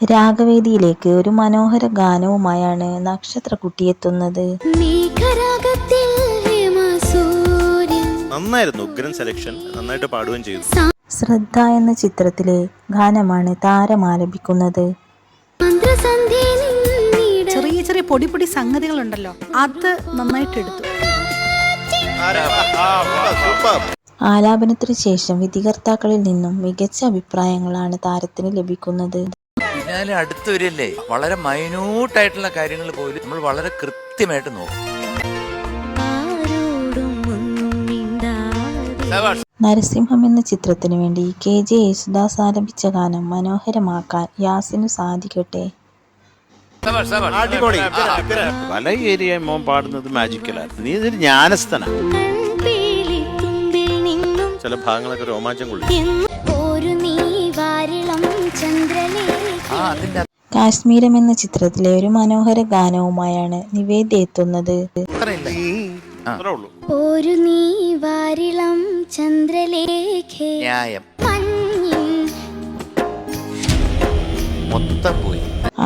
രാഗവേദിയിലേക്ക് ഒരു മനോഹര ഗാനവുമായാണ് നക്ഷത്രക്കുട്ടി എത്തുന്നത്. നന്നായിരുന്നു, ഉഗ്രൻ സെലക്ഷൻ, നന്നായിട്ട് പാടുകയും ചെയ്തു. ശ്രദ്ധ എന്ന ചിത്രത്തിലെ ഗാനമാണ് താരം ആലപിക്കുന്നത്. ചെറിയ ചെറിയ പൊടി പൊടി സംഗതികളുണ്ടല്ലോ, അത് നന്നായിട്ട് എടുത്തു. ആലാപനത്തിനു ശേഷം വിധികർത്താക്കളിൽ നിന്നും മികച്ച അഭിപ്രായങ്ങളാണ് താരത്തിന് ലഭിക്കുന്നത്. ഫിനാലെ അടുത്ത് വരില്ലേ, വളരെ മൈന്യൂട്ടായിട്ടുള്ള കാര്യങ്ങൾ പോലും നമ്മൾ വളരെ കൃത്യമായിട്ട് നോക്കും. നരസിംഹം എന്ന ചിത്രത്തിനു വേണ്ടി KJ യേശുദാസ് ആലപിച്ച ഗാനം മനോഹരമാക്കാൻ യാസിനു സാധിക്കട്ടെ. അടിപൊളി. പല ഏരിയ മോൻ പാടുന്നത് മാജിക്കലായിരുന്നു. നീ ഇതൊരു ജ്ഞാനസ്ഥനാണ്. ചില ഭാഗങ്ങളൊക്കെ രോമാഞ്ചം കൊള്ളും. കാശ്മീരം എന്ന ചിത്രത്തിലെ ഒരു മനോഹര ഗാനവുമായാണ് നിവേദ്യ എത്തുന്നത്.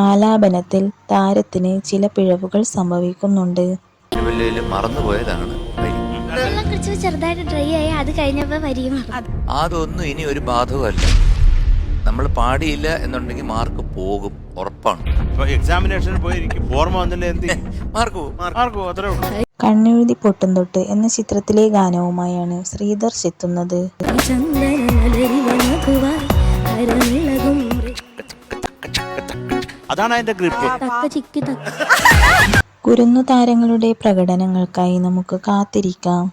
ആലാപനത്തിൽ താരത്തിന് ചില പിഴവുകൾ സംഭവിക്കുന്നുണ്ട്. മറന്നുപോയതാണ്. ചെറുതായിട്ട് ഡ്രൈ ആയി, അത് കഴിഞ്ഞപ്പോ വരിയും. അതൊന്നും ഇനി ഒരു ബാധകമല്ല. നമ്മൾ പാടിയില്ല എന്നുണ്ടെങ്കിൽ മാർക്ക് പോകും, ഉറപ്പാണ്. എക്സാമിനേഷന് പോയിരിക്കും, ഓർമ്മ വന്നില്ല, മാർക്ക് അത്രേ ഉള്ളൂ. കണ്ണെഴുതി പൊട്ടും തൊട്ട് എന്ന ചിത്രത്തിലെ ഗാനവുമായാണ് ശ്രീധർഷ് എത്തുന്നത്. അതാണ് അതിന്റെ ഗ്രിപ്പ്. കുരുന്നു താരങ്ങളുടെ പ്രകടനങ്ങൾക്കായി നമുക്ക് കാത്തിരിക്കാം.